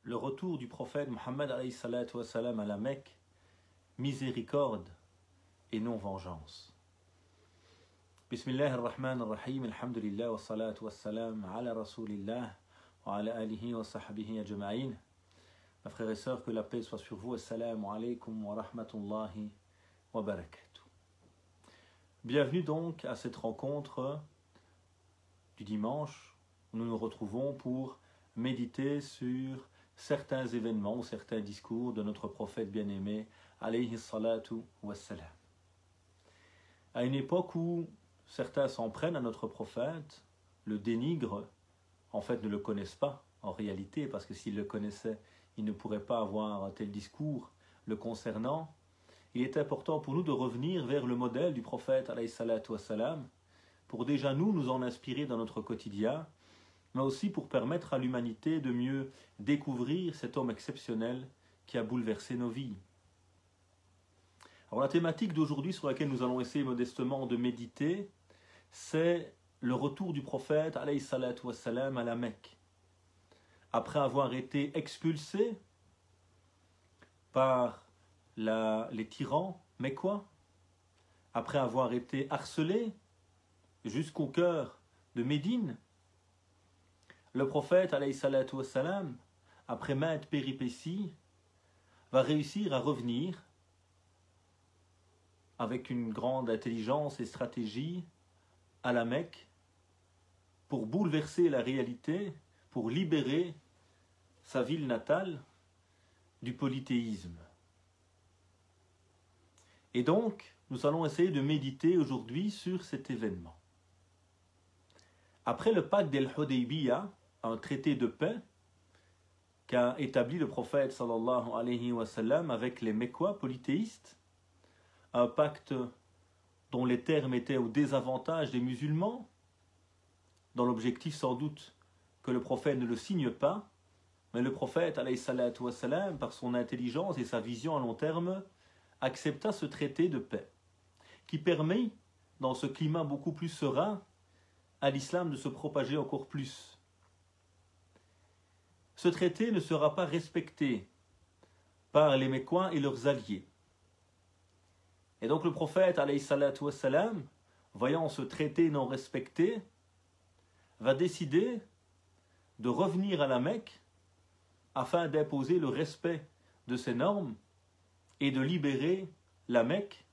le retour du prophète Mohammed alayhi salatu wassalam à la Mecque, miséricorde et non vengeance. Bismillah ar-Rahman ar-Rahim, alhamdulillah wa salatu wassalam ala rasulillah wa ala alihi wa sahbihi ajma'in. Mes frères et sœurs, que la paix soit sur vous. Assalamu alaikum wa rahmatullahi wa barakatuh. Bienvenue donc à cette rencontre du dimanche où nous nous retrouvons pour méditer sur certains événements ou certains discours de notre prophète bien-aimé alayhi salatu wassalam. À une époque où certains s'en prennent à notre prophète, le dénigrent, en fait ne le connaissent pas en réalité, parce que s'ils le connaissaient, ils ne pourraient pas avoir un tel discours le concernant. Il est important pour nous de revenir vers le modèle du prophète alayhi salatu wassalam, pour déjà nous en inspirer dans notre quotidien, mais aussi pour permettre à l'humanité de mieux découvrir cet homme exceptionnel qui a bouleversé nos vies. Alors la thématique d'aujourd'hui sur laquelle nous allons essayer modestement de méditer, c'est le retour du prophète alayhi salatu wassalam à la Mecque. Après avoir été expulsé par les tyrans mécois, après avoir été harcelé jusqu'au cœur de Médine, le prophète alayhi salatu wassalam, après maintes péripéties, va réussir à revenir avec une grande intelligence et stratégie à la Mecque pour bouleverser la réalité, pour libérer sa ville natale du polythéisme. Et donc, nous allons essayer de méditer aujourd'hui sur cet événement. Après le pacte d'El-Hudaybiyah, un traité de paix qu'a établi le prophète sallallahu alayhi wa sallam avec les Mécois polythéistes, un pacte dont les termes étaient au désavantage des musulmans, dans l'objectif sans doute que le prophète ne le signe pas, mais le prophète alayhi salatu wa sallam, par son intelligence et sa vision à long terme, accepta ce traité de paix, qui permet, dans ce climat beaucoup plus serein, à l'islam de se propager encore plus. Ce traité ne sera pas respecté par les Mécois et leurs alliés. Et donc le prophète, alayhi salatu wassalam, voyant ce traité non respecté, va décider de revenir à la Mecque afin d'imposer le respect de ces normes et de libérer la Mecque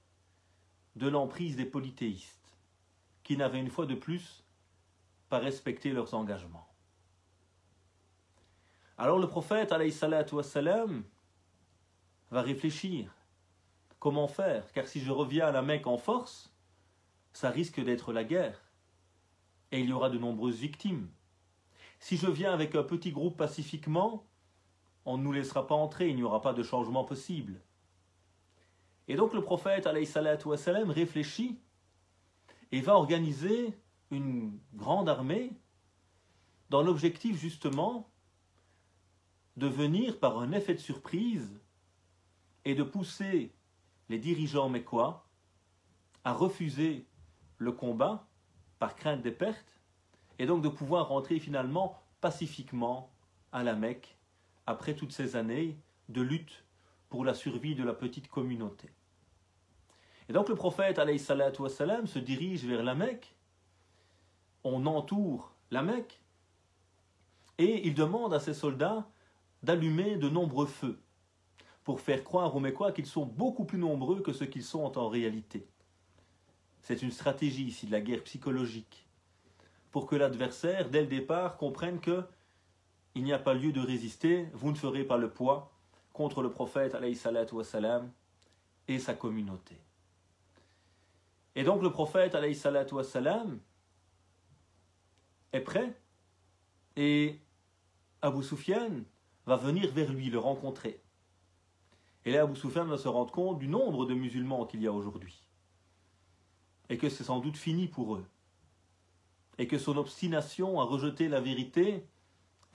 de l'emprise des polythéistes, qui n'avaient une fois de plus pas respecté leurs engagements. Alors le prophète, alayhi salatu wassalam, va réfléchir. Comment faire? Car si je reviens à la Mecque en force, ça risque d'être la guerre. Et il y aura de nombreuses victimes. Si je viens avec un petit groupe pacifiquement, on ne nous laissera pas entrer, il n'y aura pas de changement possible. Et donc le prophète, alayhi salatu wassalam, réfléchit et va organiser une grande armée dans l'objectif justement de venir par un effet de surprise et de pousser les dirigeants mécois à refuser le combat par crainte des pertes et donc de pouvoir rentrer finalement pacifiquement à la Mecque après toutes ces années de lutte pour la survie de la petite communauté. Et donc le prophète alayhi salatu wassalam se dirige vers la Mecque, on entoure la Mecque et il demande à ses soldats d'allumer de nombreux feux pour faire croire aux Mécois qu'ils sont beaucoup plus nombreux que ce qu'ils sont en réalité. C'est une stratégie ici de la guerre psychologique, pour que l'adversaire, dès le départ, comprenne qu'il n'y a pas lieu de résister, vous ne ferez pas le poids contre le prophète alayhi salatu wassalam et sa communauté. Et donc le prophète alayhi salatu wassalam est prêt et Abu Sufyan va venir vers lui, le rencontrer. Et là, Abu Sufyan va se rendre compte du nombre de musulmans qu'il y a aujourd'hui. Et que c'est sans doute fini pour eux. Et que son obstination à rejeter la vérité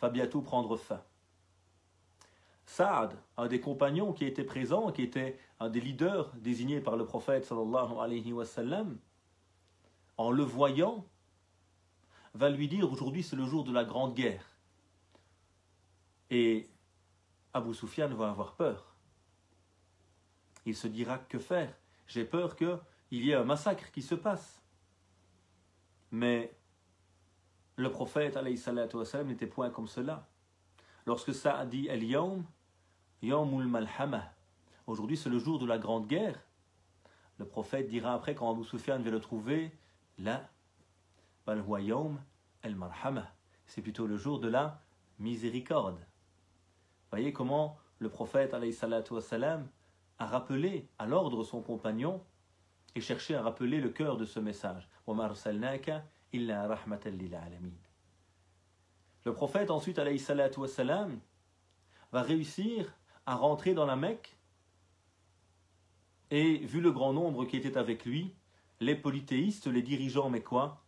va bientôt prendre fin. Saad, un des compagnons qui était présent, qui était un des leaders désignés par le prophète sallallahu alayhi wa sallam, en le voyant, va lui dire: aujourd'hui c'est le jour de la grande guerre. Et Abu Sufyan va avoir peur. Il se dira que faire? J'ai peur qu'il y ait un massacre qui se passe. Mais le prophète alayhi salatu wassalam n'était point comme cela. Lorsque ça a dit El-Yawm, Yawmul Malhamah, aujourd'hui c'est le jour de la grande guerre, le prophète dira après, quand Abu Sufyan va le trouver, là, Bal huwa Yawm el-Marhamah, c'est plutôt le jour de la miséricorde. Voyez comment le prophète alayhi salatu wassalam a rappelé à l'ordre son compagnon et cherché à rappeler le cœur de ce message. Le prophète ensuite alayhi salatu wassalam va réussir à rentrer dans la Mecque et vu le grand nombre qui était avec lui, les polythéistes, les dirigeants mécois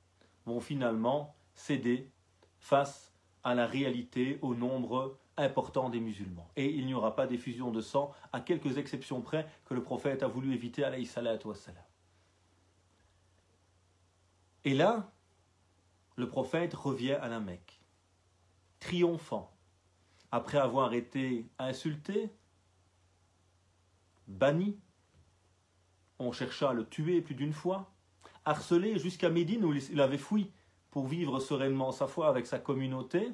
vont finalement céder face à la réalité, au nombre important des musulmans. Et il n'y aura pas d'effusion de sang, à quelques exceptions près que le prophète a voulu éviter alayhi salatu wassalam. Et là, le prophète revient à la Mecque, triomphant, après avoir été insulté, banni, on chercha à le tuer plus d'une fois, harcelé jusqu'à Médine où il avait fui pour vivre sereinement sa foi avec sa communauté.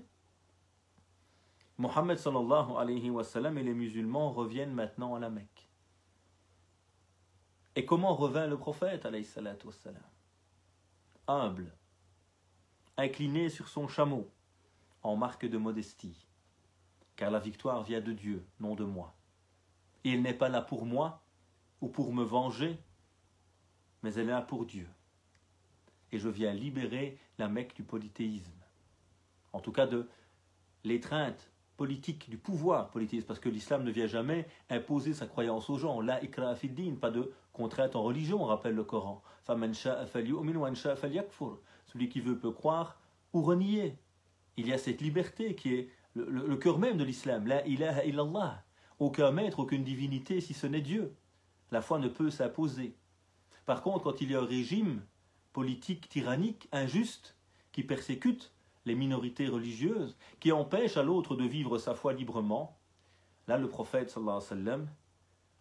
Mohammed sallallahu alayhi wa sallam et les musulmans reviennent maintenant à la Mecque. Et comment revint le prophète alayhi salatu wassalam? Humble, incliné sur son chameau, en marque de modestie, car la victoire vient de Dieu, non de moi. Et il n'est pas là pour moi ou pour me venger, mais elle est là pour Dieu. Et je viens libérer la Mecque du polythéisme, en tout cas de l'étreinte politique, du pouvoir polythéiste, parce que l'islam ne vient jamais imposer sa croyance aux gens. La ikraha fid din, pas de contrainte en religion, rappelle le Coran. Faman sha'a falyu'min wa man sha'a falyakfur. Celui qui veut peut croire ou renier. Il y a cette liberté qui est le cœur même de l'islam. La ilaha illallah. Aucun maître, aucune divinité si ce n'est Dieu. La foi ne peut s'imposer. Par contre, quand il y a un régime politique tyrannique, injuste, qui persécute les minorités religieuses, qui empêchent à l'autre de vivre sa foi librement, là le prophète sallallahu alayhi wa sallam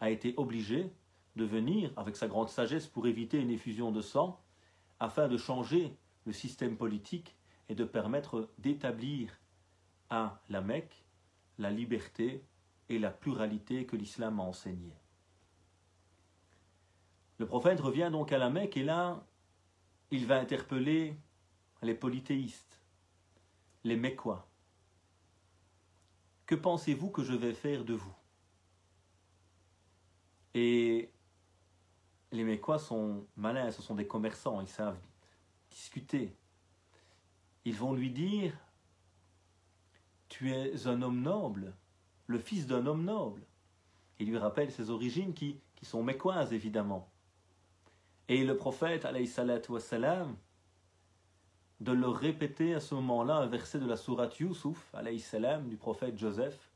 a été obligé de venir avec sa grande sagesse pour éviter une effusion de sang, afin de changer le système politique et de permettre d'établir à la Mecque la liberté et la pluralité que l'islam a enseigné. Le prophète revient donc à la Mecque et là, il va interpeller les polythéistes, les Mécois. Que pensez-vous que je vais faire de vous? Et les Mécois sont malins, ce sont des commerçants, ils savent discuter. Ils vont lui dire, tu es un homme noble, le fils d'un homme noble. Il lui rappelle ses origines qui sont mécoises évidemment. Et le prophète, alayhi salatu wassalam, de leur répéter à ce moment-là un verset de la sourate Youssouf, alayhi salam, du prophète Joseph,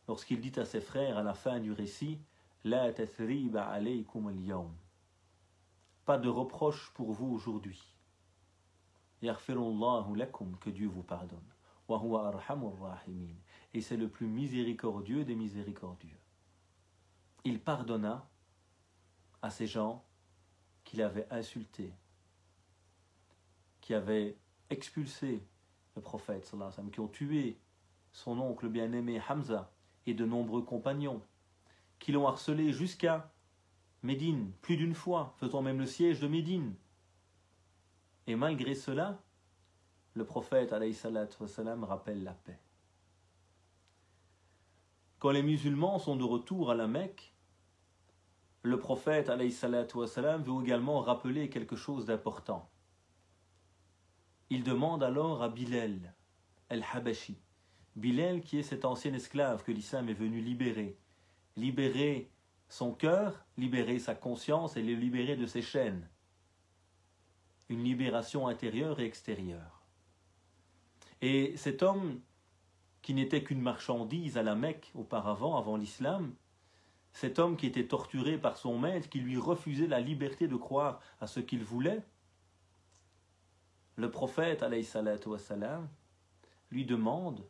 lorsqu'il dit à ses frères à la fin du récit, La tathriba alaykum al-yawm. Pas de reproche pour vous aujourd'hui. Yaghfirullahu lakum, que Dieu vous pardonne. Wa huwa arhamur rahimin. Et c'est le plus miséricordieux des miséricordieux. Il pardonna à ces gens qu'il avait insultés, qui avaient expulsé le prophète, sallallahu alayhi wa sallam, qui ont tué son oncle bien-aimé Hamza et de nombreux compagnons, qui l'ont harcelé jusqu'à Médine, plus d'une fois, faisant même le siège de Médine. Et malgré cela, le prophète, alayhi salatu wassalam, rappelle la paix. Quand les musulmans sont de retour à la Mecque, le prophète, alayhi salatu wassalam, veut également rappeler quelque chose d'important. Il demande alors à Bilal, el-Habashi, Bilal qui est cet ancien esclave que l'islam est venu libérer son cœur, libérer sa conscience et le libérer de ses chaînes. Une libération intérieure et extérieure. Et cet homme, qui n'était qu'une marchandise à la Mecque auparavant, avant l'islam, cet homme qui était torturé par son maître, qui lui refusait la liberté de croire à ce qu'il voulait, le prophète, alayhi salatu wassalam, lui demande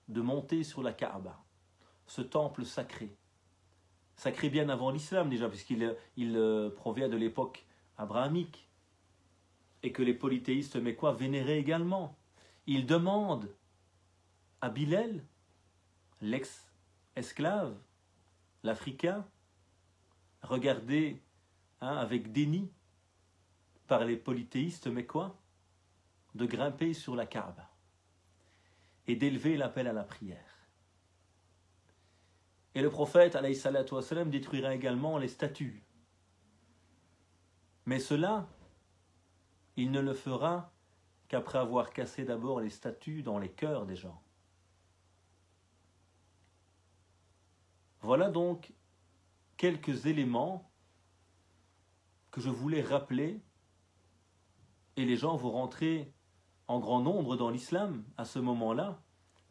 de monter sur la Kaaba, ce temple sacré. Sacré bien avant l'islam déjà, puisqu'il provient de l'époque abrahamique, et que les polythéistes mécois vénéraient également. Il demande à Bilal, l'ex-esclave, l'Africain, regardé avec déni par les polythéistes mécois, de grimper sur la Kaaba et d'élever l'appel à la prière. Et le prophète, alayhi salatu wassalam, détruira également les statues. Mais cela, il ne le fera qu'après avoir cassé d'abord les statues dans les cœurs des gens. Voilà donc quelques éléments que je voulais rappeler, et les gens vont rentrer en grand nombre dans l'islam à ce moment-là,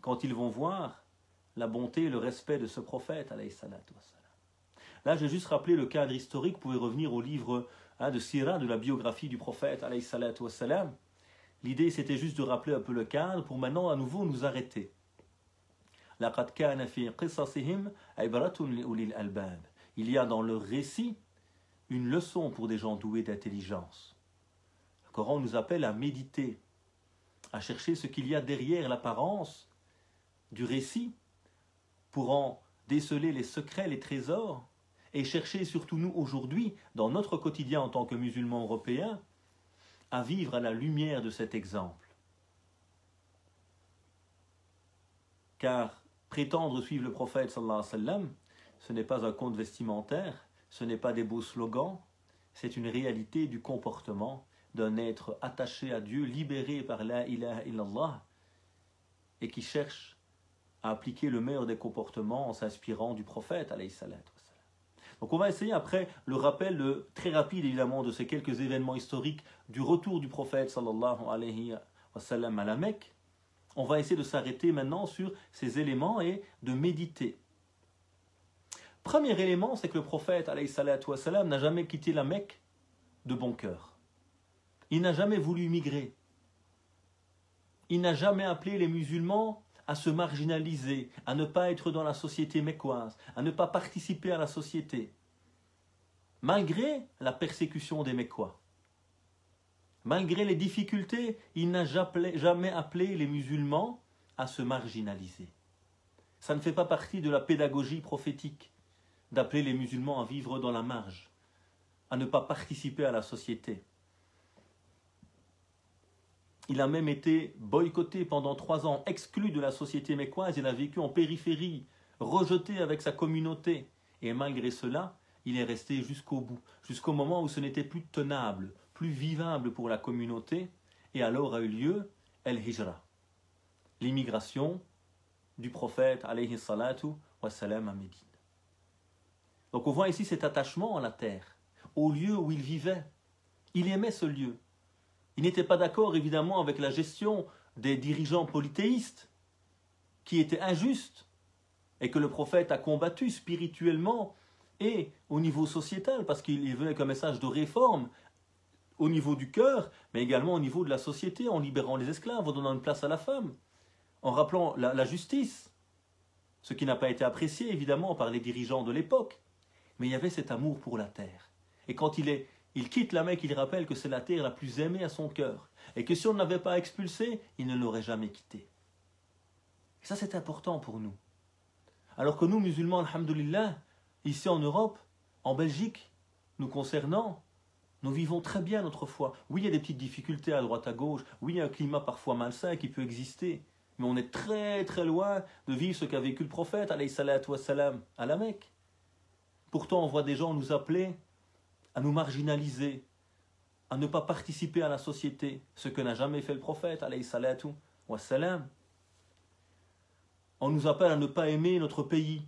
quand ils vont voir la bonté et le respect de ce prophète, alayhi salatu wassalam. Là, j'ai juste rappelé le cadre historique. Vous pouvez revenir au livre de Sira, de la biographie du prophète, alayhi salatu wassalam. L'idée, c'était juste de rappeler un peu le cadre pour maintenant à nouveau nous arrêter. لَقَدْ كَانَ فِي قِصَصِهِمْ عِبْرَةٌ لِأُولِي الْأَلْبَابِ. Il y a dans leur récit une leçon pour des gens doués d'intelligence. Le Coran nous appelle à méditer, à chercher ce qu'il y a derrière l'apparence du récit, pour en déceler les secrets, les trésors, et chercher surtout nous aujourd'hui, dans notre quotidien en tant que musulmans européens, à vivre à la lumière de cet exemple. Car prétendre suivre le prophète sallallahu alayhi wa sallam, ce n'est pas un conte vestimentaire, ce n'est pas des beaux slogans, c'est une réalité du comportement d'un être attaché à Dieu, libéré par la ilaha illallah, et qui cherche à appliquer le meilleur des comportements en s'inspirant du prophète, alayhi salatu wassalam. Donc on va essayer après le rappel très rapide évidemment de ces quelques événements historiques du retour du prophète sallallahu alayhi wa sallam à la Mecque. On va essayer de s'arrêter maintenant sur ces éléments et de méditer. Premier élément, c'est que le prophète alayhi salatu wassalam n'a jamais quitté la Mecque de bon cœur. Il n'a jamais voulu migrer. Il n'a jamais appelé les musulmans à se marginaliser, à ne pas être dans la société mécoise, à ne pas participer à la société, malgré la persécution des Mécois. Malgré les difficultés, il n'a jamais appelé les musulmans à se marginaliser. Ça ne fait pas partie de la pédagogie prophétique d'appeler les musulmans à vivre dans la marge, à ne pas participer à la société. Il a même été boycotté pendant 3 ans, exclu de la société mécoise. Il a vécu en périphérie, rejeté avec sa communauté. Et malgré cela, il est resté jusqu'au bout, jusqu'au moment où ce n'était plus tenable, plus vivable pour la communauté. Et alors a eu lieu el-Hijra, l'immigration du prophète alayhi salatu wassalam à Médine. Donc on voit ici cet attachement à la terre, au lieu où il vivait. Il aimait ce lieu. Il n'était pas d'accord évidemment avec la gestion des dirigeants polythéistes, qui était injuste, et que le prophète a combattu spirituellement et au niveau sociétal, parce qu'il venait avec un message de réforme au niveau du cœur, mais également au niveau de la société, en libérant les esclaves, en donnant une place à la femme, en rappelant la justice, ce qui n'a pas été apprécié évidemment par les dirigeants de l'époque. Mais il y avait cet amour pour la terre. Et quand il quitte la Mecque, il rappelle que c'est la terre la plus aimée à son cœur. Et que si on ne l'avait pas expulsé, il ne l'aurait jamais quitté. Et ça, c'est important pour nous. Alors que nous, musulmans, alhamdoulilah, ici en Europe, en Belgique, nous concernant, nous vivons très bien notre foi. Oui, il y a des petites difficultés à droite à gauche. Oui, il y a un climat parfois malsain qui peut exister. Mais on est très très loin de vivre ce qu'a vécu le prophète, alayhi salatu wassalam, à la Mecque. Pourtant, on voit des gens nous appeler à nous marginaliser, à ne pas participer à la société, ce que n'a jamais fait le prophète, alayhi salatu wassalam. On nous appelle à ne pas aimer notre pays.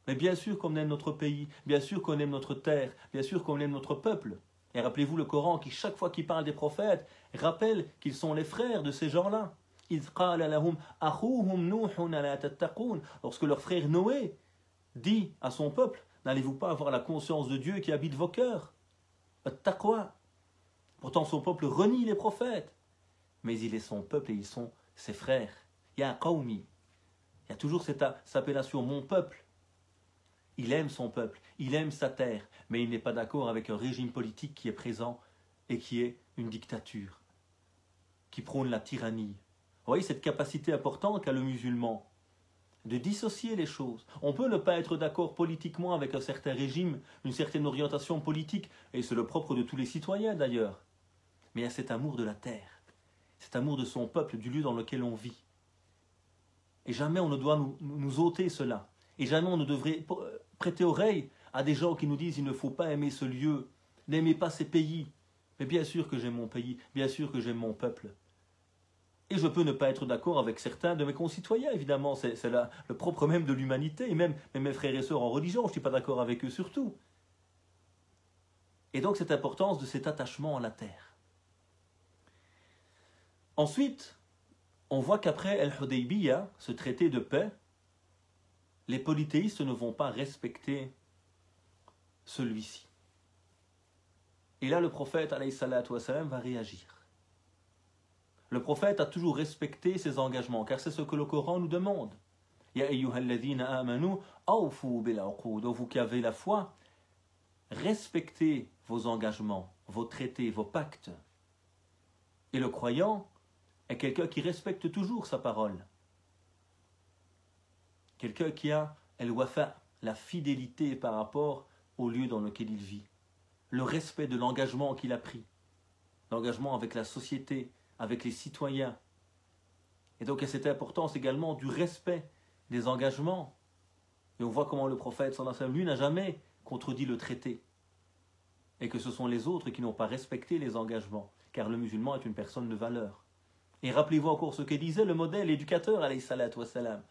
Mais bien sûr qu'on aime notre pays, bien sûr qu'on aime notre terre, bien sûr qu'on aime notre peuple. Et rappelez-vous le Coran qui, chaque fois qu'il parle des prophètes, rappelle qu'ils sont les frères de ces gens-là. Lorsque leur frère Noé dit à son peuple, n'allez-vous pas avoir la conscience de Dieu qui habite vos cœurs? At-taqwa. Pourtant son peuple renie les prophètes, mais il est son peuple et ils sont ses frères. Ya qawmi. Il y a toujours cette appellation mon peuple. Il aime son peuple, il aime sa terre, mais il n'est pas d'accord avec un régime politique qui est présent et qui est une dictature, qui prône la tyrannie. Vous voyez cette capacité importante qu'a le musulman de dissocier les choses. On peut ne pas être d'accord politiquement avec un certain régime, une certaine orientation politique, et c'est le propre de tous les citoyens d'ailleurs. Mais il y a cet amour de la terre, cet amour de son peuple, du lieu dans lequel on vit. Et jamais on ne doit nous ôter cela. Et jamais on ne devrait prêter oreille à des gens qui nous disent « il ne faut pas aimer ce lieu, n'aimez pas ces pays ». Mais bien sûr que j'aime mon pays, bien sûr que j'aime mon peuple. Et je peux ne pas être d'accord avec certains de mes concitoyens, évidemment, c'est le propre même de l'humanité, et même mes frères et sœurs en religion, je ne suis pas d'accord avec eux surtout. Et donc cette importance de cet attachement à la terre. Ensuite, on voit qu'après El-Hudaybiyah, ce traité de paix, les polythéistes ne vont pas respecter celui-ci. Et là, le prophète, alayhi salatu wassalam, va réagir. Le prophète a toujours respecté ses engagements, car c'est ce que le Coran nous demande. Ya ayyuhalladhina amanu, awfu bil uqud. Vous qui avez la foi, respectez vos engagements, vos traités, vos pactes. Et le croyant est quelqu'un qui respecte toujours sa parole. Quelqu'un qui a el-wafa, la fidélité par rapport au lieu dans lequel il vit. Le respect de l'engagement qu'il a pris. L'engagement avec la société, avec les citoyens. Et donc, il y a cette importance également du respect des engagements. Et on voit comment le prophète, sallallahu alayhi wa sallam, lui, n'a jamais contredit le traité. Et que ce sont les autres qui n'ont pas respecté les engagements. Car le musulman est une personne de valeur. Et rappelez-vous encore ce que disait le modèle éducateur, alayhi salatu wassalam.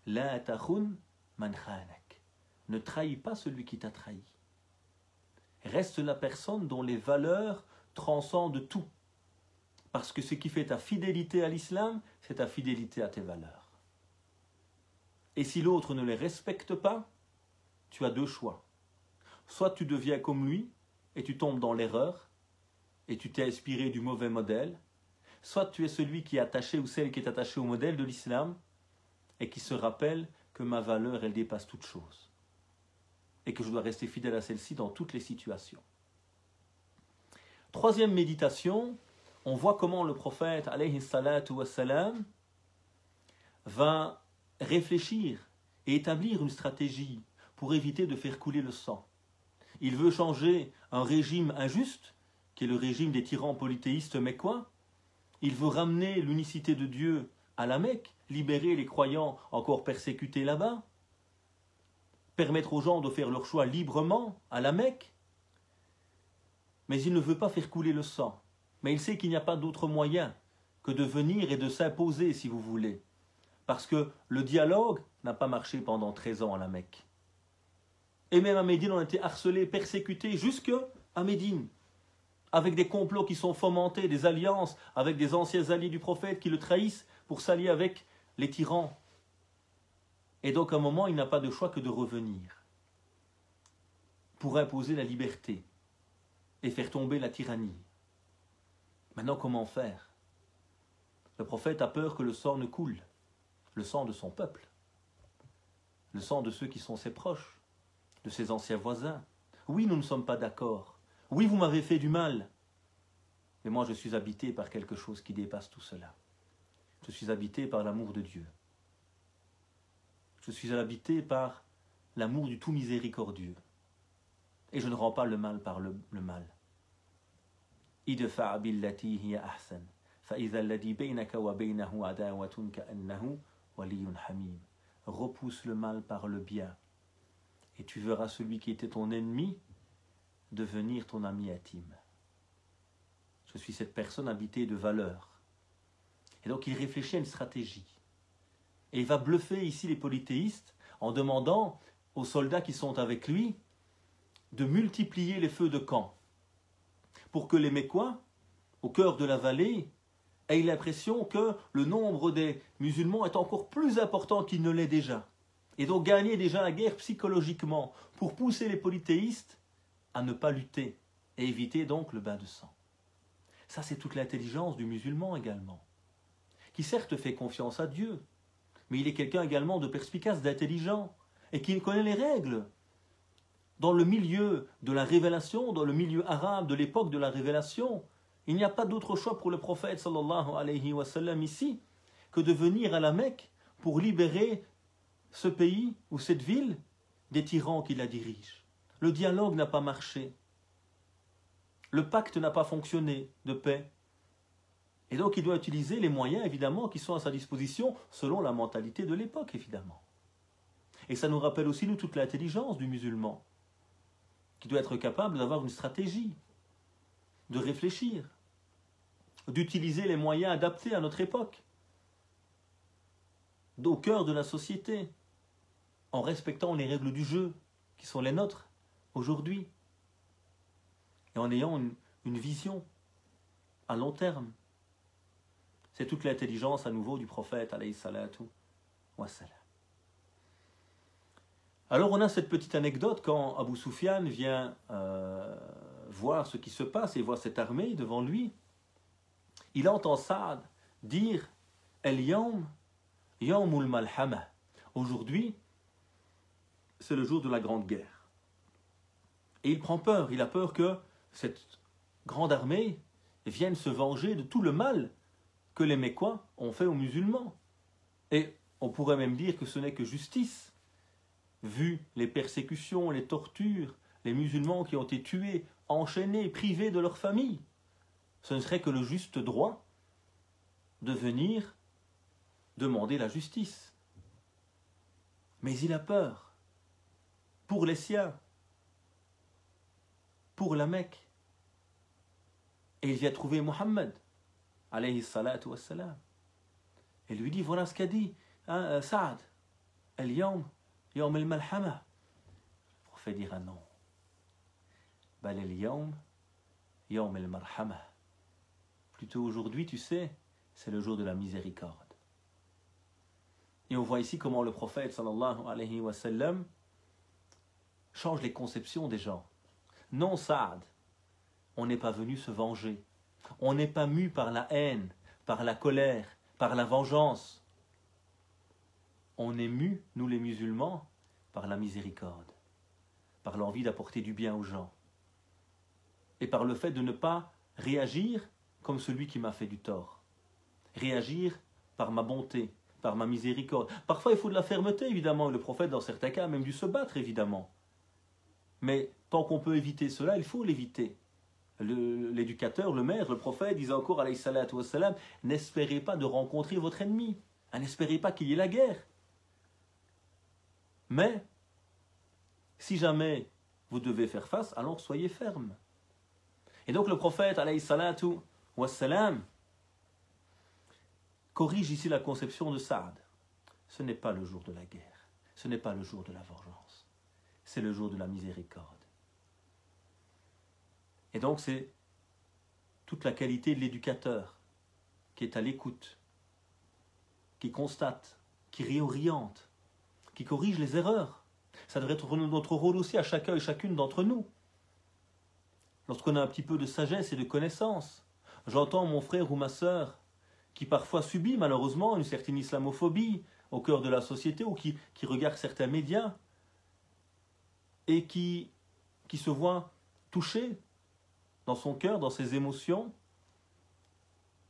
La takhun man khanak. Ne trahis pas celui qui t'a trahi. Reste la personne dont les valeurs transcendent tout. Parce que ce qui fait ta fidélité à l'islam, c'est ta fidélité à tes valeurs. Et si l'autre ne les respecte pas, tu as deux choix. Soit tu deviens comme lui, et tu tombes dans l'erreur, et tu t'es inspiré du mauvais modèle, soit tu es celui qui est attaché ou celle qui est attachée au modèle de l'islam, et qui se rappelle que ma valeur, elle dépasse toute chose. Et que je dois rester fidèle à celle-ci dans toutes les situations. Troisième méditation, on voit comment le prophète, alayhi salatu wassalam, va réfléchir et établir une stratégie pour éviter de faire couler le sang. Il veut changer un régime injuste, qui est le régime des tyrans polythéistes mecquois. Il veut ramener l'unicité de Dieu à la Mecque, libérer les croyants encore persécutés là-bas, permettre aux gens de faire leur choix librement à la Mecque. Mais il ne veut pas faire couler le sang. Mais il sait qu'il n'y a pas d'autre moyen que de venir et de s'imposer, si vous voulez. Parce que le dialogue n'a pas marché pendant 13 ans à la Mecque. Et même à Médine, on a été harcelés, persécutés, jusqu'à Médine. Avec des complots qui sont fomentés, des alliances avec des anciens alliés du prophète qui le trahissent pour s'allier avec les tyrans. Et donc à un moment, il n'a pas de choix que de revenir. Pour imposer la liberté et faire tomber la tyrannie. Maintenant, comment faire? Le prophète a peur que le sang ne coule, le sang de son peuple, le sang de ceux qui sont ses proches, de ses anciens voisins. Oui, nous ne sommes pas d'accord. Oui, vous m'avez fait du mal. Mais moi, je suis habité par quelque chose qui dépasse tout cela. Je suis habité par l'amour de Dieu. Je suis habité par l'amour du tout miséricordieux. Et je ne rends pas le mal par le mal. idfa' billati hiya ahsan fa idha alladhi baynaka wa baynahu adawatun ka'annahu waliyyun hamim. Repousse le mal par le bien et tu verras celui qui était ton ennemi devenir ton ami intime. Je suis cette personne habitée de valeurs. Et donc il réfléchit à une stratégie. Et il va bluffer ici les polythéistes en demandant aux soldats qui sont avec lui de multiplier les feux de camp pour que les Mécois, au cœur de la vallée, aient l'impression que le nombre des musulmans est encore plus important qu'il ne l'est déjà. Et donc gagner déjà la guerre psychologiquement pour pousser les polythéistes à ne pas lutter et éviter donc le bain de sang. Ça, c'est toute l'intelligence du musulman également, qui certes fait confiance à Dieu, mais il est quelqu'un également de perspicace, d'intelligent, et qui connaît les règles dans le milieu de la révélation, dans le milieu arabe de l'époque de la révélation. Il n'y a pas d'autre choix pour le prophète sallallahu alayhi wa sallam ici que de venir à la Mecque pour libérer ce pays ou cette ville des tyrans qui la dirigent. Le dialogue n'a pas marché. Le pacte n'a pas fonctionné de paix. Et donc il doit utiliser les moyens évidemment qui sont à sa disposition selon la mentalité de l'époque évidemment. Et ça nous rappelle aussi nous toute l'intelligence du musulman qui doit être capable d'avoir une stratégie, de réfléchir, d'utiliser les moyens adaptés à notre époque, au cœur de la société, en respectant les règles du jeu qui sont les nôtres aujourd'hui et en ayant une vision à long terme. C'est toute l'intelligence à nouveau du prophète alayhi salatu wa salam. Alors on a cette petite anecdote quand Abu Sufyan vient voir ce qui se passe et voit cette armée devant lui. Il entend Saad dire « El-Yawm, Yawmul Malhama » aujourd'hui, c'est le jour de la grande guerre. Et il prend peur, il a peur que cette grande armée vienne se venger de tout le mal que les Mécois ont fait aux musulmans. Et on pourrait même dire que ce n'est que justice, vu les persécutions, les tortures, les musulmans qui ont été tués, enchaînés, privés de leur famille. Ce ne serait que le juste droit de venir demander la justice. Mais il a peur pour les siens, pour la Mecque. Et il vient trouver Mohammed, alayhi salatu wassalam. Et lui dit, voilà ce qu'a dit Saad, al-yawm, yawm al-malhama. Le prophète dira non. Bal al-yawm, yawm al-marhama. Plutôt aujourd'hui, tu sais, c'est le jour de la miséricorde. Et on voit ici comment le prophète sallallahu alayhi wa sallam change les conceptions des gens. Non, Saad, on n'est pas venu se venger. On n'est pas mu par la haine, par la colère, par la vengeance. On est mu, nous les musulmans, par la miséricorde, par l'envie d'apporter du bien aux gens. Et par le fait de ne pas réagir comme celui qui m'a fait du tort. Réagir par ma bonté, par ma miséricorde. Parfois, il faut de la fermeté, évidemment. Le prophète, dans certains cas, a même dû se battre, évidemment. Mais tant qu'on peut éviter cela, il faut l'éviter. L'éducateur, le maire, le prophète disait encore, alayhi salatu wassalam, n'espérez pas de rencontrer votre ennemi. N'espérez pas qu'il y ait la guerre. Mais, si jamais vous devez faire face, alors soyez ferme. Et donc le prophète, alayhi salatu wassalam, corrige ici la conception de Saad. Ce n'est pas le jour de la guerre. Ce n'est pas le jour de la vengeance. C'est le jour de la miséricorde. Et donc c'est toute la qualité de l'éducateur qui est à l'écoute, qui constate, qui réoriente, qui corrige les erreurs. Ça devrait être notre rôle aussi à chacun et chacune d'entre nous. Lorsqu'on a un petit peu de sagesse et de connaissance, j'entends mon frère ou ma sœur qui parfois subit malheureusement une certaine islamophobie au cœur de la société ou qui regarde certains médias et qui se voit touché dans son cœur, dans ses émotions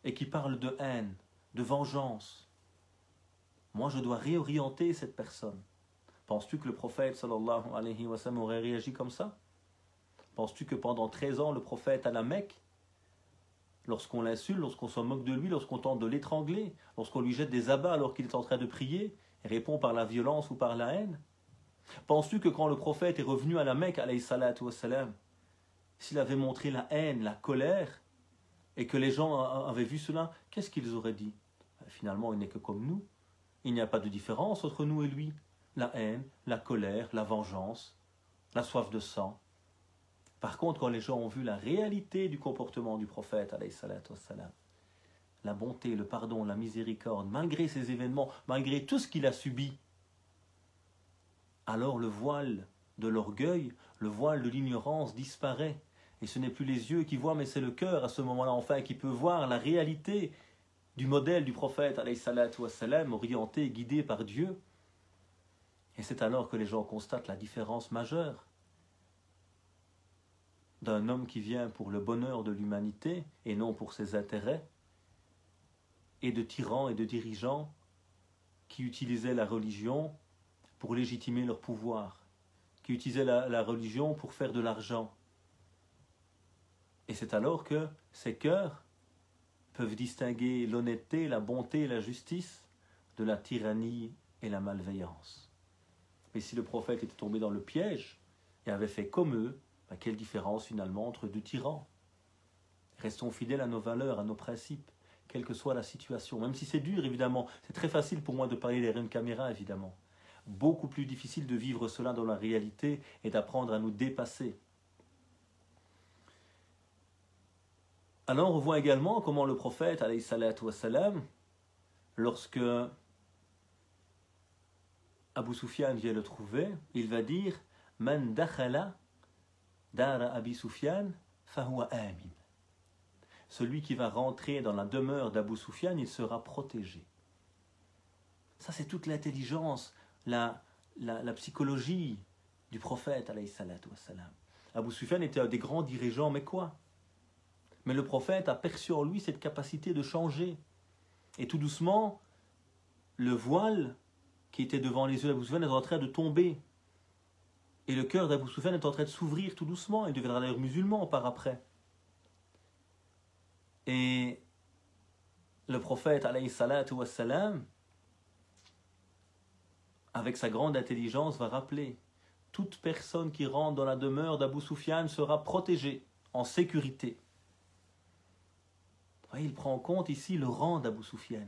et qui parle de haine, de vengeance. Moi, je dois réorienter cette personne. Penses-tu que le prophète sallallahu alayhi wa sallam aurait réagi comme ça? Penses-tu que pendant 13 ans, le prophète à la Mecque, lorsqu'on l'insulte, lorsqu'on se moque de lui, lorsqu'on tente de l'étrangler, lorsqu'on lui jette des abats alors qu'il est en train de prier, et répond par la violence ou par la haine? Penses-tu que quand le prophète est revenu à la Mecque, alayhi salatu wassalam, s'il avait montré la haine, la colère, et que les gens avaient vu cela, qu'est-ce qu'ils auraient dit? Finalement, il n'est que comme nous. Il n'y a pas de différence entre nous et lui. La haine, la colère, la vengeance, la soif de sang. Par contre, quand les gens ont vu la réalité du comportement du prophète, alayhi salatu wassalam, la bonté, le pardon, la miséricorde, malgré ces événements, malgré tout ce qu'il a subi, alors le voile de l'orgueil, le voile de l'ignorance disparaît. Et ce n'est plus les yeux qui voient, mais c'est le cœur à ce moment-là, enfin, qui peut voir la réalité du modèle du prophète, alayhi salatu wassalam, orienté, guidé par Dieu. Et c'est alors que les gens constatent la différence majeure d'un homme qui vient pour le bonheur de l'humanité et non pour ses intérêts, et de tyrans et de dirigeants qui utilisaient la religion pour légitimer leur pouvoir, qui utilisaient la religion pour faire de l'argent. Et c'est alors que ces cœurs peuvent distinguer l'honnêteté, la bonté et la justice de la tyrannie et la malveillance. Mais si le prophète était tombé dans le piège et avait fait comme eux, quelle différence finalement entre deux tyrans? Restons fidèles à nos valeurs, à nos principes, quelle que soit la situation. Même si c'est dur, évidemment. C'est très facile pour moi de parler derrière une caméra, évidemment. Beaucoup plus difficile de vivre cela dans la réalité et d'apprendre à nous dépasser. Alors on voit également comment le prophète, alayhi salatu wassalam, lorsque Abu Sufyan vient le trouver, il va dire « Man dakhala dara Abi Sufyan fahuwa amin » Celui qui va rentrer dans la demeure d'Abu Sufyan, il sera protégé. Ça, c'est toute l'intelligence, la psychologie du prophète, alayhi salatu wassalam. Abu Sufyan était un des grands dirigeants, mais quoi? Mais le prophète a perçu en lui cette capacité de changer. Et tout doucement, le voile qui était devant les yeux d'Abu Sufyan est en train de tomber. Et le cœur d'Abu Sufyan est en train de s'ouvrir tout doucement. Il deviendra d'ailleurs musulman par après. Et le prophète, alayhi salatu wassalam, avec sa grande intelligence, va rappeler: toute personne qui rentre dans la demeure d'Abu Sufyan sera protégée, en sécurité. Vous voyez, il prend en compte ici le rang d'Abu Sufyan.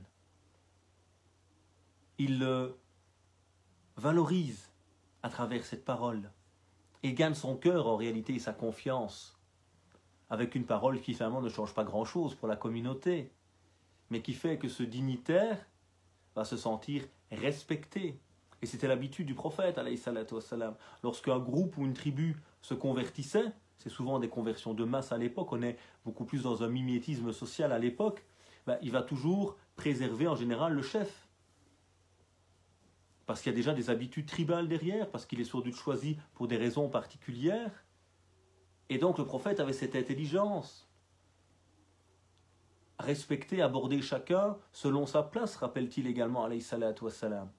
Il le valorise à travers cette parole et gagne son cœur en réalité et sa confiance avec une parole qui finalement ne change pas grand-chose pour la communauté, mais qui fait que ce dignitaire va se sentir respecté. Et c'était l'habitude du prophète, alayhi salatu wassalam. Lorsqu'un groupe ou une tribu se convertissait, c'est souvent des conversions de masse à l'époque, on est beaucoup plus dans un mimétisme social à l'époque, il va toujours préserver en général le chef. Parce qu'il y a déjà des habitudes tribales derrière, parce qu'il est sans doute choisi pour des raisons particulières. Et donc le prophète avait cette intelligence. Respecter, aborder chacun selon sa place, rappelle-t-il également, alayhi salatu wassalam.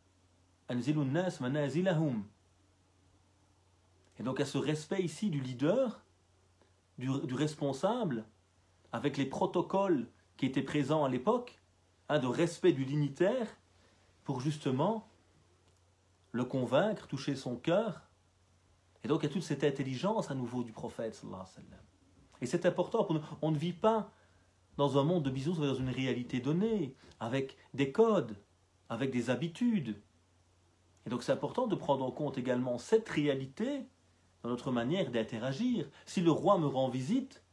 Anzilun nas manazilahum. Et donc à ce respect ici du leader, du responsable, avec les protocoles qui étaient présents à l'époque, de respect du dignitaire, pour justement le convaincre, toucher son cœur. Et donc il y a toute cette intelligence à nouveau du prophète, sallallahu alayhi wa sallam. Et c'est important pour nous. On ne vit pas dans un monde de bisous, mais dans une réalité donnée, avec des codes, avec des habitudes. Et donc c'est important de prendre en compte également cette réalité dans notre manière d'interagir. Si le roi me rend visite,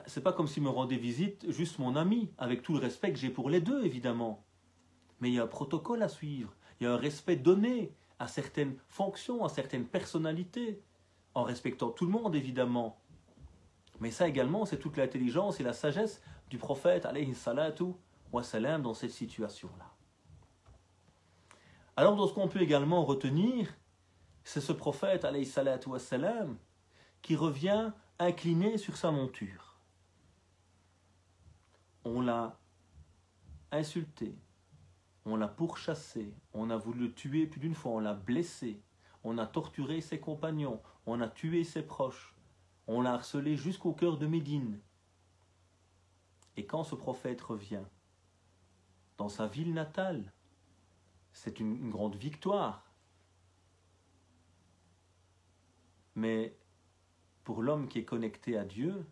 c'est pas comme s'il me rendait visite juste mon ami, avec tout le respect que j'ai pour les deux, évidemment. Mais il y a un protocole à suivre, il y a un respect donné à certaines fonctions, à certaines personnalités, en respectant tout le monde, évidemment. Mais ça également, c'est toute l'intelligence et la sagesse du prophète, alayhi salatu wassalam, dans cette situation-là. Alors, dans ce qu'on peut également retenir, c'est ce prophète, alayhi salatu wassalam, qui revient incliné sur sa monture. On l'a insulté, on l'a pourchassé, on a voulu le tuer plus d'une fois, on l'a blessé, on a torturé ses compagnons, on a tué ses proches, on l'a harcelé jusqu'au cœur de Médine. Et quand ce prophète revient dans sa ville natale, c'est une grande victoire. Mais pour l'homme qui est connecté à Dieu,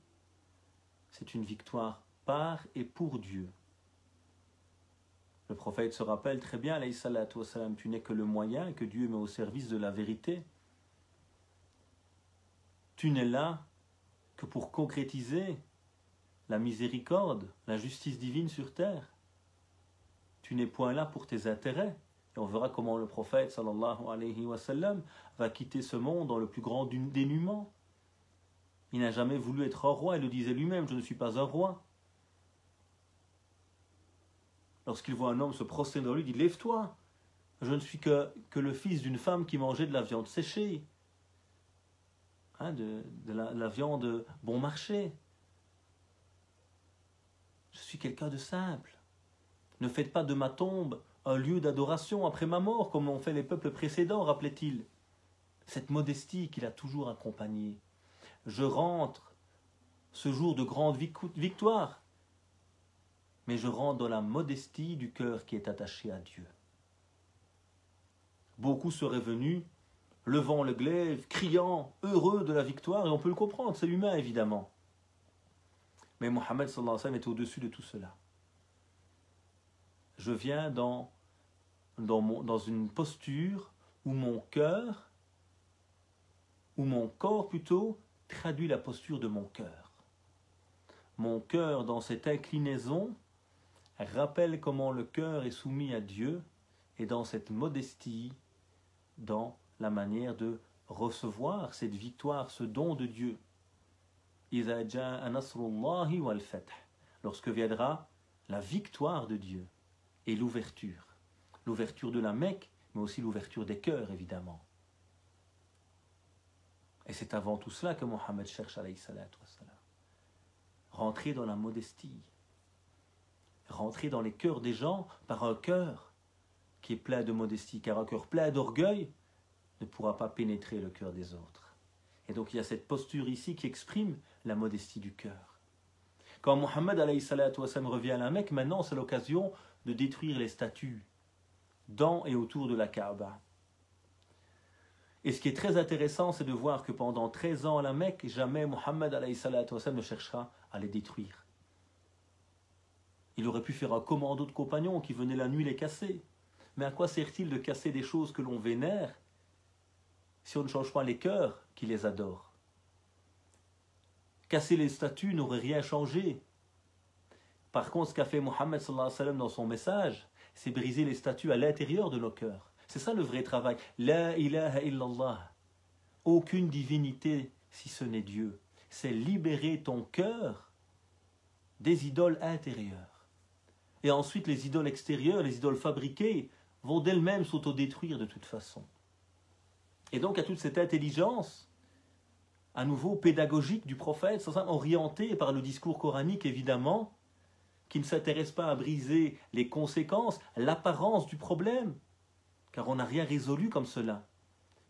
c'est une victoire par et pour Dieu. Le prophète se rappelle très bien, alayhi salatu wassalam, tu n'es que le moyen que Dieu met au service de la vérité. Tu n'es là que pour concrétiser la miséricorde, la justice divine sur terre. Tu n'es point là pour tes intérêts. Et on verra comment le prophète, sallallahu alayhi wa sallam, va quitter ce monde dans le plus grand dénuement. Il n'a jamais voulu être un roi, il le disait lui-même, je ne suis pas un roi. Lorsqu'il voit un homme se prosterner devant lui, il dit, lève-toi, je ne suis que le fils d'une femme qui mangeait de la viande séchée. hein, de la viande bon marché. Je suis quelqu'un de simple. Ne faites pas de ma tombe un lieu d'adoration après ma mort, comme l'ont fait les peuples précédents, rappelait-il. Cette modestie qu'il a toujours accompagnée. Je rentre ce jour de grande victoire, mais je rentre dans la modestie du cœur qui est attaché à Dieu. Beaucoup seraient venus, levant le glaive, criant, heureux de la victoire, et on peut le comprendre, c'est humain évidemment. Mais Mohammed sallallahu alayhi wa sallam est au-dessus de tout cela. Je viens dans une posture où mon cœur, où mon corps plutôt, traduit la posture de mon cœur. Mon cœur, dans cette inclinaison, rappelle comment le cœur est soumis à Dieu, et dans cette modestie, dans la manière de recevoir cette victoire, ce don de Dieu. إِذَا جَاءَ نَصْرُ اللَّهِ وَالْفَتْحِ, lorsque viendra la victoire de Dieu et l'ouverture. L'ouverture de la Mecque, mais aussi l'ouverture des cœurs, évidemment. Et c'est avant tout cela que Mohammed cherche, alayhi salatu wassalam. Rentrer dans la modestie. Rentrer dans les cœurs des gens par un cœur qui est plein de modestie, car un cœur plein d'orgueil ne pourra pas pénétrer le cœur des autres. Et donc il y a cette posture ici qui exprime la modestie du cœur. Quand Mohammed alayhi salatu wassalam revient à la Mecque, maintenant c'est l'occasion de détruire les statues dans et autour de la Kaaba. Et ce qui est très intéressant, c'est de voir que pendant 13 ans à la Mecque, jamais Mohammed alayhi salatu wassalam ne cherchera à les détruire. Il aurait pu faire un commando de compagnons qui venaient la nuit les casser. Mais à quoi sert-il de casser des choses que l'on vénère si on ne change pas les cœurs qui les adorent? Casser les statues n'aurait rien changé. Par contre, ce qu'a fait Mohammed sallallahu alayhi wa sallam dans son message, c'est briser les statues à l'intérieur de nos cœurs. C'est ça le vrai travail. La ilaha illallah. Aucune divinité si ce n'est Dieu. C'est libérer ton cœur des idoles intérieures. Et ensuite, les idoles extérieures, les idoles fabriquées, vont d'elles-mêmes s'autodétruire de toute façon. Et donc, à toute cette intelligence, à nouveau pédagogique du prophète, orientée par le discours coranique, évidemment, qui ne s'intéresse pas à briser les conséquences, l'apparence du problème, car on n'a rien résolu comme cela,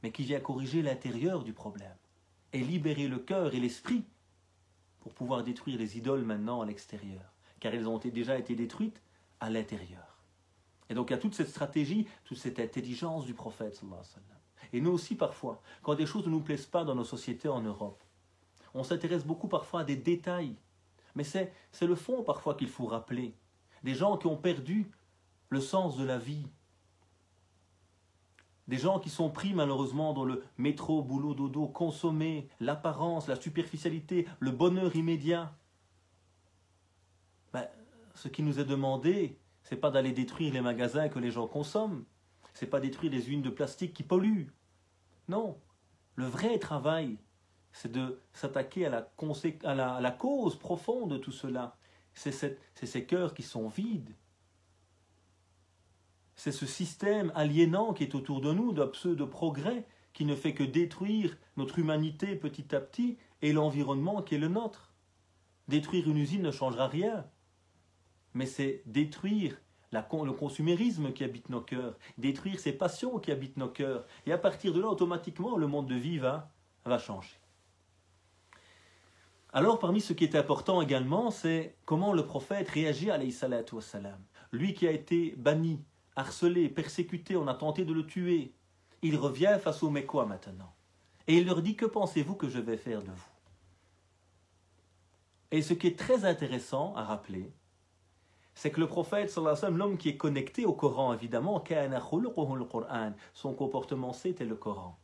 mais qui vient corriger l'intérieur du problème, et libérer le cœur et l'esprit pour pouvoir détruire les idoles maintenant à l'extérieur, car elles ont déjà été détruites à l'intérieur. Et donc il y a toute cette stratégie, toute cette intelligence du prophète sallallahu alayhi wa sallam. Et nous aussi parfois, quand des choses ne nous plaisent pas dans nos sociétés en Europe, on s'intéresse beaucoup parfois à des détails, mais c'est le fond parfois qu'il faut rappeler. Des gens qui ont perdu le sens de la vie, des gens qui sont pris malheureusement dans le métro, boulot, dodo, consommer, l'apparence, la superficialité, le bonheur immédiat. Ce qui nous est demandé, ce n'est pas d'aller détruire les magasins que les gens consomment, ce n'est pas détruire les usines de plastique qui polluent. Non, le vrai travail, c'est de s'attaquer à la cause profonde de tout cela. C'est ces cœurs qui sont vides. C'est ce système aliénant qui est autour de nous, de pseudo-progrès, qui ne fait que détruire notre humanité petit à petit et l'environnement qui est le nôtre. Détruire une usine ne changera rien, mais c'est détruire le consumérisme qui habite nos cœurs, détruire ces passions qui habitent nos cœurs. Et à partir de là, automatiquement, le monde de vie va changer. Alors, parmi ce qui est important également, c'est comment le prophète réagit alayhi salatu wassalam. Lui qui a été banni, harcelé, persécuté, on a tenté de le tuer. Il revient face aux Mécois maintenant. Et il leur dit, que pensez-vous que je vais faire de vous? Et ce qui est très intéressant à rappeler, c'est que le prophète, sallallahu alayhi wa sallam, l'homme qui est connecté au Coran, évidemment, son comportement, c'était le Coran.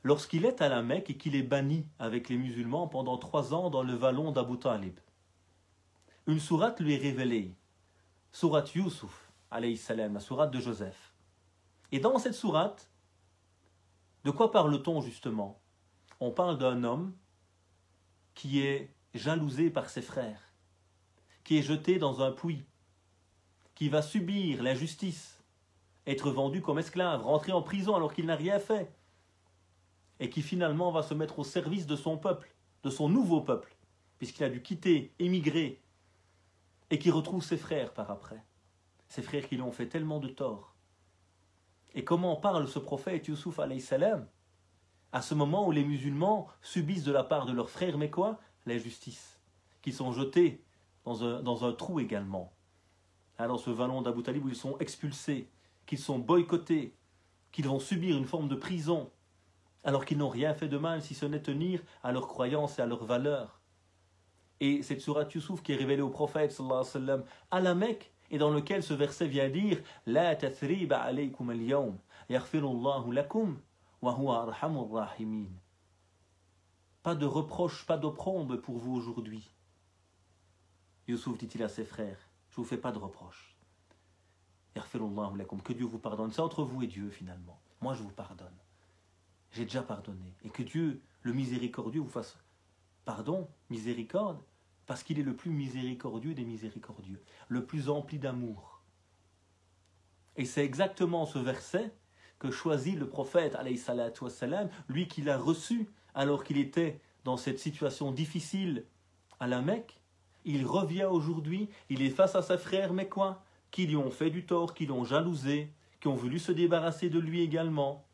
Lorsqu'il est à la Mecque et qu'il est banni avec les musulmans pendant 3 ans dans le vallon d'Abu Talib, une sourate lui est révélée, sourate Yusuf, alayhi salam, la sourate de Joseph. Et dans cette sourate, de quoi parle-t-on justement? On parle d'un homme qui est jalousé par ses frères, qui est jeté dans un puits, qui va subir l'injustice, être vendu comme esclave, rentrer en prison alors qu'il n'a rien fait. et qui finalement va se mettre au service de son peuple, de son nouveau peuple, puisqu'il a dû quitter, émigrer, et qui retrouve ses frères par après. Ses frères qui lui ont fait tellement de tort. Et comment parle ce prophète Youssouf alayhi salam à ce moment où les musulmans subissent de la part de leurs frères, mais quoi? L'injustice, qui sont jetés dans un trou également. Dans ce vallon d'Abu Talib où ils sont expulsés, qu'ils sont boycottés, qu'ils vont subir une forme de prison, alors qu'ils n'ont rien fait de mal si ce n'est tenir à leurs croyances et à leurs valeurs. Et cette sourate Youssouf qui est révélée au prophète sallallahu alayhi wa sallam à la Mecque, et dans lequel ce verset vient dire La tathriba alaykum al-yawm yaghfirullahu lakum wa huwa arhamur rahimin. Pas de reproche, pas d'opprobre pour vous aujourd'hui. Youssouf dit-il à ses frères, je ne vous fais pas de reproche. Yaghfirullahu lakum, que Dieu vous pardonne. C'est entre vous et Dieu finalement. Moi je vous pardonne. J'ai déjà pardonné. Et que Dieu, le miséricordieux, vous fasse pardon, miséricorde, parce qu'il est le plus miséricordieux des miséricordieux, le plus empli d'amour. Et c'est exactement ce verset que choisit le prophète, alayhi salatu wassalam, lui qui l'a reçu alors qu'il était dans cette situation difficile à la Mecque. Il revient aujourd'hui, il est face à ses frères, mais quoi? Qui lui ont fait du tort, qui l'ont jalousé, qui ont voulu se débarrasser de lui également.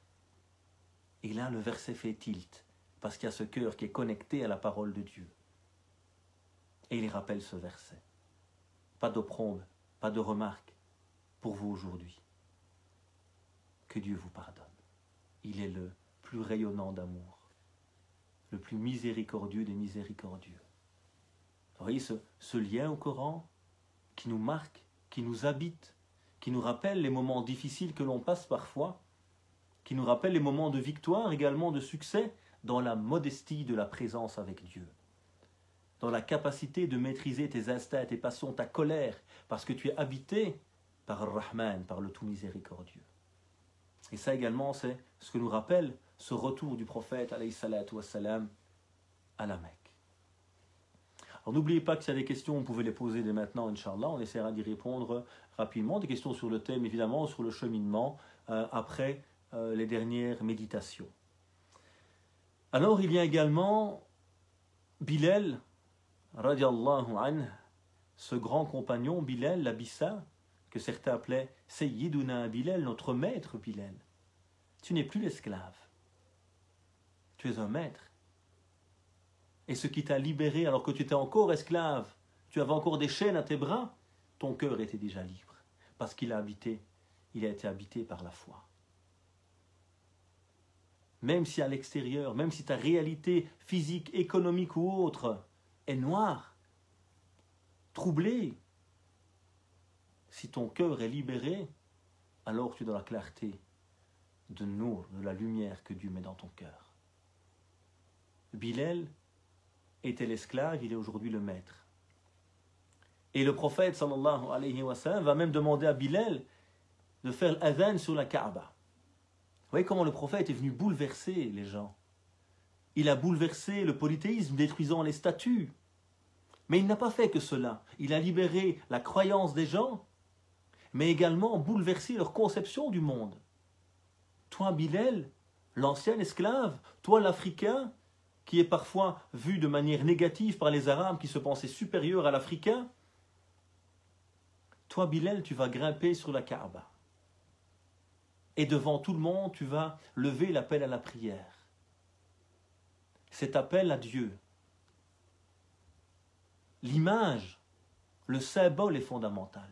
Et là, le verset fait tilt, parce qu'il y a ce cœur qui est connecté à la parole de Dieu. Et il rappelle ce verset. Pas d'opprobre, pas de remarque pour vous aujourd'hui. Que Dieu vous pardonne. Il est le plus rayonnant d'amour, le plus miséricordieux des miséricordieux. Vous voyez ce lien au Coran qui nous marque, qui nous habite, qui nous rappelle les moments difficiles que l'on passe parfois, qui nous rappelle les moments de victoire, également de succès, dans la modestie de la présence avec Dieu. Dans la capacité de maîtriser tes instincts, tes passions, ta colère, parce que tu es habité par Ar-Rahman, par le tout miséricordieux. Et ça également, c'est ce que nous rappelle ce retour du prophète, alayhi salatu wassalam, à la Mecque. Alors n'oubliez pas que s'il y a des questions, vous pouvez les poser dès maintenant, Inch'Allah. On essaiera d'y répondre rapidement. Des questions sur le thème, évidemment, sur le cheminement, après les dernières méditations. Alors, il y a également Bilal, radiallahu anhu, ce grand compagnon, Bilal, l'Abissa, que certains appelaient Sayyiduna Bilal, notre maître Bilal. Tu n'es plus l'esclave. Tu es un maître. Et ce qui t'a libéré alors que tu étais encore esclave, tu avais encore des chaînes à tes bras, ton cœur était déjà libre. Parce qu'il a été habité par la foi. Même si à l'extérieur, même si ta réalité physique, économique ou autre est noire, troublée, si ton cœur est libéré, alors tu es dans la clarté de Nour, de la lumière que Dieu met dans ton cœur. Bilal était l'esclave, il est aujourd'hui le maître. Et le prophète sallallahu alayhi wa sallam va même demander à Bilal de faire l'adhan sur la Kaaba. Vous voyez comment le prophète est venu bouleverser les gens. Il a bouleversé le polythéisme, détruisant les statues. Mais il n'a pas fait que cela. Il a libéré la croyance des gens, mais également bouleversé leur conception du monde. Toi, Bilal, l'ancien esclave, toi, l'Africain, qui est parfois vu de manière négative par les Arabes qui se pensaient supérieurs à l'Africain, toi, Bilal, tu vas grimper sur la Kaaba. Et devant tout le monde, tu vas lever l'appel à la prière. Cet appel à Dieu. L'image, le symbole est fondamental.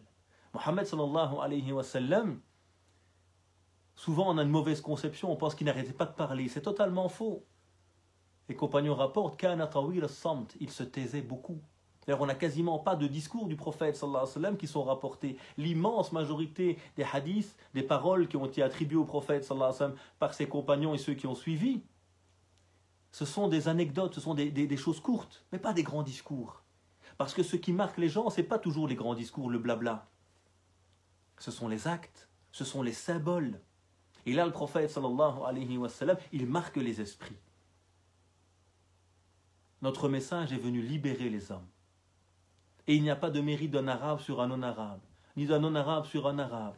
Mohammed sallallahu alayhi wa sallam, souvent on a une mauvaise conception, on pense qu'il n'arrêtait pas de parler. C'est totalement faux. Les compagnons rapportent kana tawil as-samt, il se taisait beaucoup. D'ailleurs, on n'a quasiment pas de discours du prophète sallallahu alayhi wa sallam qui sont rapportés. L'immense majorité des hadiths, des paroles qui ont été attribuées au prophète sallallahu alayhi wa sallam par ses compagnons et ceux qui ont suivi, ce sont des anecdotes, ce sont des choses courtes, mais pas des grands discours. Parce que ce qui marque les gens, ce n'est pas toujours les grands discours, le blabla. Ce sont les actes, ce sont les symboles. Et là, le prophète sallallahu alayhi wa sallam, il marque les esprits. Notre message est venu libérer les hommes. Et il n'y a pas de mérite d'un arabe sur un non-arabe, ni d'un non-arabe sur un arabe,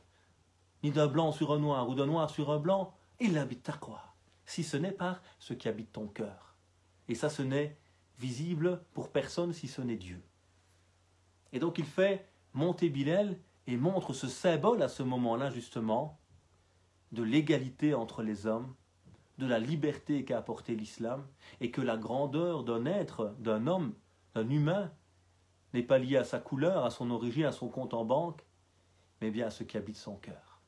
ni d'un blanc sur un noir, ou d'un noir sur un blanc. Illa bit-taqwa. si ce n'est par ce qui habite ton cœur. Et ça, ce n'est visible pour personne si ce n'est Dieu. Et donc il fait monter Bilal et montre ce symbole à ce moment-là justement de l'égalité entre les hommes, de la liberté qu'a apporté l'islam, et que la grandeur d'un être, d'un homme, d'un humain, n'est pas liée à sa couleur, à son origine, à son compte en banque, mais bien à ce qui habite son cœur.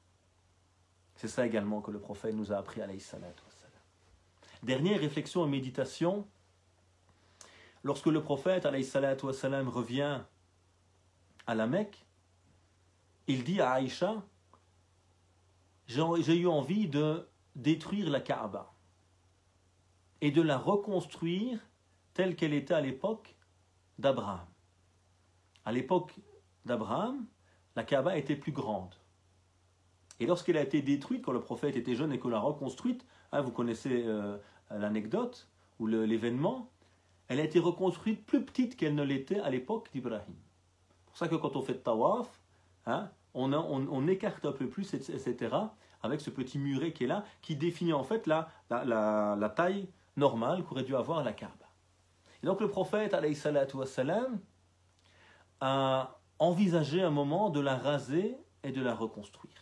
C'est ça également que le prophète nous a appris, alayhi salatu wassalam. Dernière réflexion et méditation, lorsque le prophète, alayhi salatu wassalam, revient à la Mecque, il dit à Aïcha, j'ai eu envie de détruire la Kaaba et de la reconstruire telle qu'elle était à l'époque d'Abraham. À l'époque d'Abraham, la Kaaba était plus grande. Et lorsqu'elle a été détruite, quand le prophète était jeune et qu'on l'a reconstruite, vous connaissez l'anecdote ou l'événement, elle a été reconstruite plus petite qu'elle ne l'était à l'époque d'Ibrahim. C'est pour ça que quand on fait tawaf, on écarte un peu plus, etc., avec ce petit muret qui est là, qui définit en fait la taille normale qu'aurait dû avoir la Kaaba. Et donc le prophète, alayhi salatu wassalam, a envisagé un moment de la raser et de la reconstruire.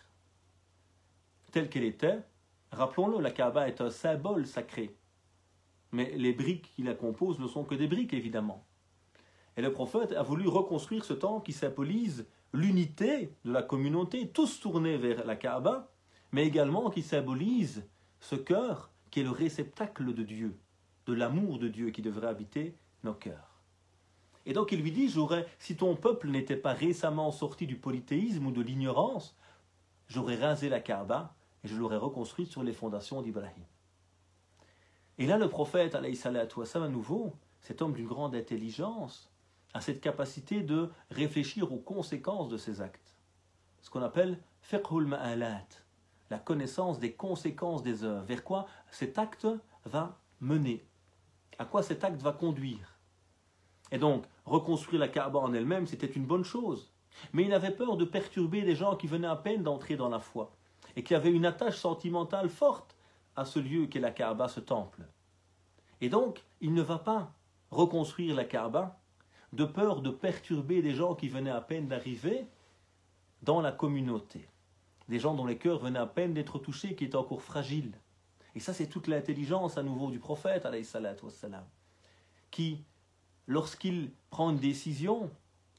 Telle qu'elle était, rappelons-le, la Kaaba est un symbole sacré. Mais les briques qui la composent ne sont que des briques, évidemment. Et le prophète a voulu reconstruire ce temple qui symbolise l'unité de la communauté, tous tournés vers la Kaaba, mais également qui symbolise ce cœur qui est le réceptacle de Dieu, de l'amour de Dieu qui devrait habiter nos cœurs. Et donc il lui dit, si ton peuple n'était pas récemment sorti du polythéisme ou de l'ignorance, j'aurais rasé la Kaaba et je l'aurais reconstruite sur les fondations d'Ibrahim. Et là le prophète, alayhi salatu wassalam, à nouveau, cet homme d'une grande intelligence, a cette capacité de réfléchir aux conséquences de ses actes. Ce qu'on appelle fiqhul ma'alat, la connaissance des conséquences des œuvres. Vers quoi cet acte va mener, à quoi cet acte va conduire. Et donc, reconstruire la Kaaba en elle-même, c'était une bonne chose. Mais il avait peur de perturber des gens qui venaient à peine d'entrer dans la foi et qui avaient une attache sentimentale forte à ce lieu qu'est la Kaaba, ce temple. Et donc, il ne va pas reconstruire la Kaaba de peur de perturber des gens qui venaient à peine d'arriver dans la communauté. Des gens dont les cœurs venaient à peine d'être touchés, qui étaient encore fragiles. Et ça, c'est toute l'intelligence à nouveau du prophète, alayhi salatu wassalam, qui, lorsqu'il prend une décision,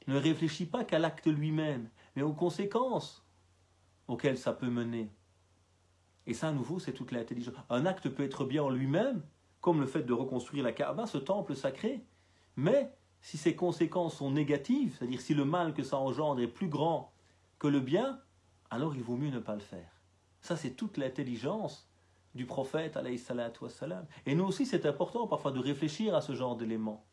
ne réfléchit pas qu'à l'acte lui-même, mais aux conséquences auxquelles ça peut mener. Et ça, à nouveau, c'est toute l'intelligence. Un acte peut être bien en lui-même, comme le fait de reconstruire la Kaaba, ce temple sacré, mais si ses conséquences sont négatives, c'est-à-dire si le mal que ça engendre est plus grand que le bien, alors il vaut mieux ne pas le faire. Ça, c'est toute l'intelligence du prophète, alayhi salatu wassalam. Et nous aussi, c'est important parfois de réfléchir à ce genre d'éléments.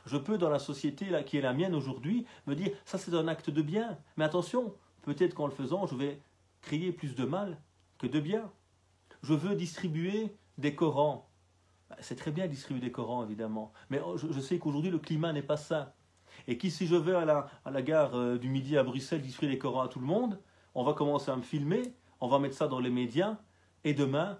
Je peux, dans la société là, qui est la mienne aujourd'hui, me dire, ça c'est un acte de bien. Mais attention, peut-être qu'en le faisant, je vais créer plus de mal que de bien. Je veux distribuer des Corans. C'est très bien de distribuer des Corans, évidemment. Mais je sais qu'aujourd'hui, le climat n'est pas sain. Et que si je vais à la gare du Midi à Bruxelles distribuer des Corans à tout le monde, on va commencer à me filmer, on va mettre ça dans les médias, et demain,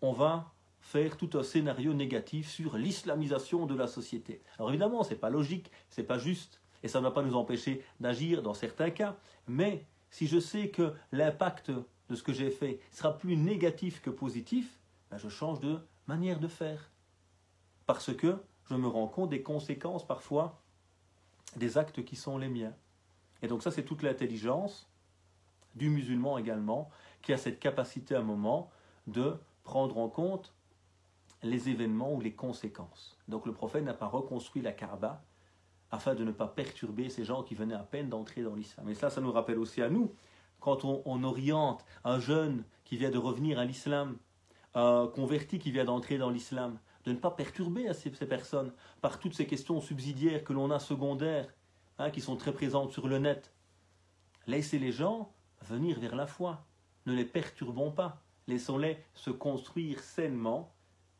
on va faire tout un scénario négatif sur l'islamisation de la société. Alors évidemment, ce n'est pas logique, ce n'est pas juste, et ça ne va pas nous empêcher d'agir dans certains cas, mais si je sais que l'impact de ce que j'ai fait sera plus négatif que positif, ben je change de manière de faire. Parce que je me rends compte des conséquences parfois des actes qui sont les miens. Et donc ça, c'est toute l'intelligence du musulman également, qui a cette capacité à un moment de prendre en compte les événements ou les conséquences. Donc le prophète n'a pas reconstruit la Kaaba afin de ne pas perturber ces gens qui venaient à peine d'entrer dans l'islam. Et ça nous rappelle aussi à nous, quand on oriente un jeune qui vient de revenir à l'islam, un converti qui vient d'entrer dans l'islam, de ne pas perturber ces personnes par toutes ces questions subsidiaires que l'on a secondaires, qui sont très présentes sur le net. Laissez les gens venir vers la foi. Ne les perturbons pas. Laissons-les se construire sainement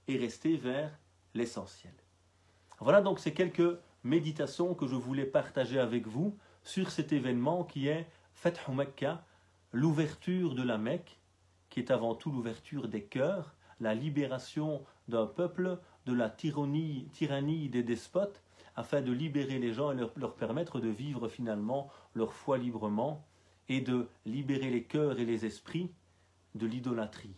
et rester vers l'essentiel. Voilà donc ces quelques méditations que je voulais partager avec vous sur cet événement qui est Fathu Mecca, l'ouverture de la Mecque, qui est avant tout l'ouverture des cœurs, la libération d'un peuple de la tyrannie des despotes, afin de libérer les gens et leur permettre de vivre finalement leur foi librement et de libérer les cœurs et les esprits de l'idolâtrie.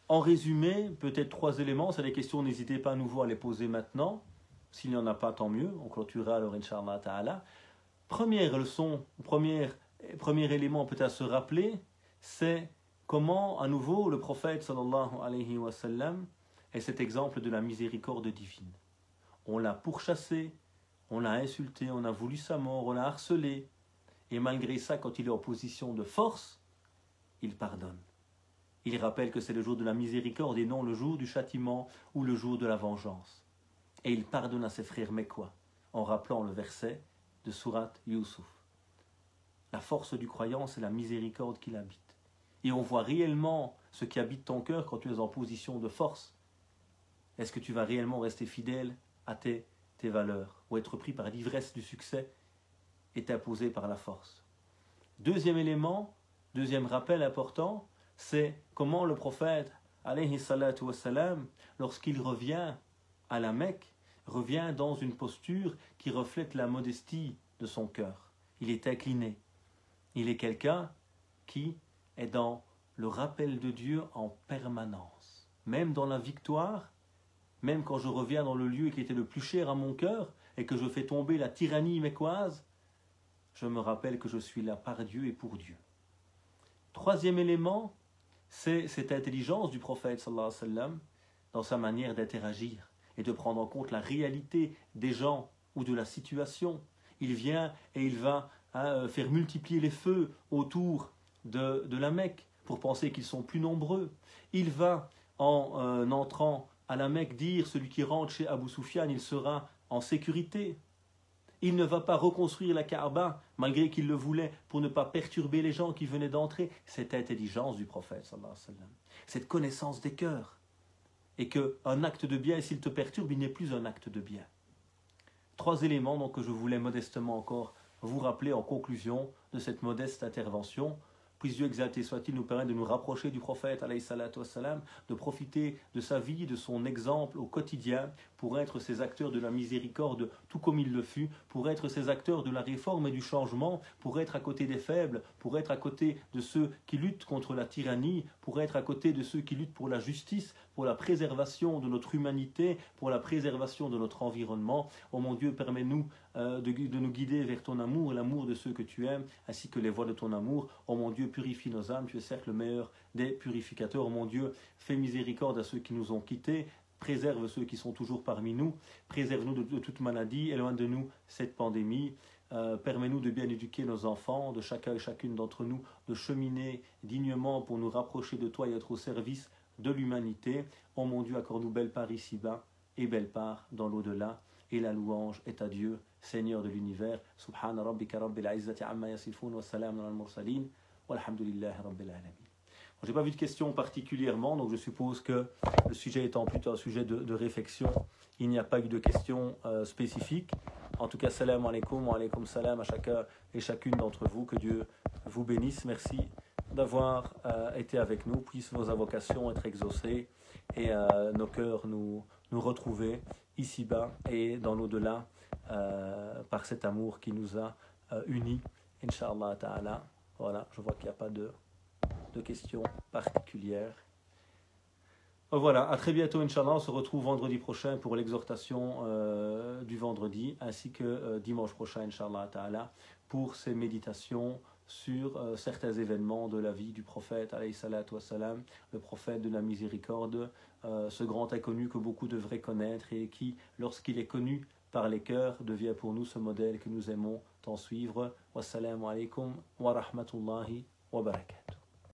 En résumé, peut-être 3 éléments, c'est des questions, n'hésitez pas à nouveau à les poser maintenant. S'il n'y en a pas, tant mieux, on clôturera alors Inch'Allah Ta'ala. Première leçon, premier élément peut-être à se rappeler, c'est comment à nouveau le prophète sallallahu alayhi wa sallam est cet exemple de la miséricorde divine. On l'a pourchassé, on l'a insulté, on a voulu sa mort, on l'a harcelé, et malgré ça, quand il est en position de force, il pardonne. Il rappelle que c'est le jour de la miséricorde et non le jour du châtiment ou le jour de la vengeance. Et il pardonne à ses frères mécois, en rappelant le verset de Sourate Yusuf. La force du croyant, c'est la miséricorde qui l'habite. Et on voit réellement ce qui habite ton cœur quand tu es en position de force. Est-ce que tu vas réellement rester fidèle à tes valeurs, ou être pris par l'ivresse du succès et t'imposer par la force? Deuxième élément, deuxième rappel important, c'est comment le prophète, alayhi salatu wassalam, lorsqu'il revient à la Mecque, revient dans une posture qui reflète la modestie de son cœur. Il est incliné. Il est quelqu'un qui est dans le rappel de Dieu en permanence. Même dans la victoire, même quand je reviens dans le lieu qui était le plus cher à mon cœur et que je fais tomber la tyrannie mécoise, je me rappelle que je suis là par Dieu et pour Dieu. Troisième élément, c'est cette intelligence du prophète sallallahu alayhi wa sallam dans sa manière d'interagir et de prendre en compte la réalité des gens ou de la situation. Il vient et il va faire multiplier les feux autour de la Mecque pour penser qu'ils sont plus nombreux. Il va, en entrant à la Mecque, dire celui qui rentre chez Abu Sufyan, il sera en sécurité. Il ne va pas reconstruire la Kaaba, malgré qu'il le voulait, pour ne pas perturber les gens qui venaient d'entrer. Cette intelligence du prophète, sallallahu alayhi wa sallam, cette connaissance des cœurs. Et qu'un acte de bien, s'il te perturbe, il n'est plus un acte de bien. 3 éléments donc, que je voulais modestement encore vous rappeler en conclusion de cette modeste intervention. Puisse Dieu exalté soit-il nous permettre de nous rapprocher du prophète, alayhi salatu wassalam, de profiter de sa vie, de son exemple au quotidien, pour être ces acteurs de la miséricorde, tout comme il le fut, pour être ces acteurs de la réforme et du changement, pour être à côté des faibles, pour être à côté de ceux qui luttent contre la tyrannie, pour être à côté de ceux qui luttent pour la justice, pour la préservation de notre humanité, pour la préservation de notre environnement. Oh mon Dieu, permets-nous de nous guider vers ton amour, l'amour de ceux que tu aimes, ainsi que les voies de ton amour. Oh mon Dieu, purifie nos âmes, tu es certes le meilleur des purificateurs. Oh mon Dieu, fais miséricorde à ceux qui nous ont quittés, préserve ceux qui sont toujours parmi nous, préserve-nous de toute maladie, éloigne de nous cette pandémie. Permets-nous de bien éduquer nos enfants, de chacun et chacune d'entre nous, de cheminer dignement pour nous rapprocher de toi et être au service de l'humanité. Oh mon Dieu, accorde-nous belle part ici-bas et belle part dans l'au-delà. Et la louange est à Dieu, Seigneur de l'univers. Subhana rabbika rabbil izzati amma yasifun wa salamun al mursalin walhamdulillahi rabbil alamin. Je n'ai pas vu de questions particulièrement, donc je suppose que le sujet étant plutôt un sujet de réflexion, il n'y a pas eu de questions spécifiques. En tout cas, salam alaikum wa alaikum salam à chacun et chacune d'entre vous. Que Dieu vous bénisse. Merci d'avoir été avec nous. Puissent vos invocations être exaucées et nos cœurs nous retrouver ici-bas et dans l'au-delà par cet amour qui nous a unis. Inch'Allah ta'ala. Voilà, je vois qu'il n'y a pas de questions particulières. Voilà, à très bientôt, Inch'Allah. On se retrouve vendredi prochain pour l'exhortation du vendredi, ainsi que dimanche prochain, Inch'Allah ta'ala, pour ces méditations sur certains événements de la vie du prophète, alayhi salatu wassalam, le prophète de la miséricorde, ce grand inconnu que beaucoup devraient connaître et qui, lorsqu'il est connu par les cœurs, devient pour nous ce modèle que nous aimons tant suivre. Wassalamu alaikum wa rahmatullahi wa barakatuh.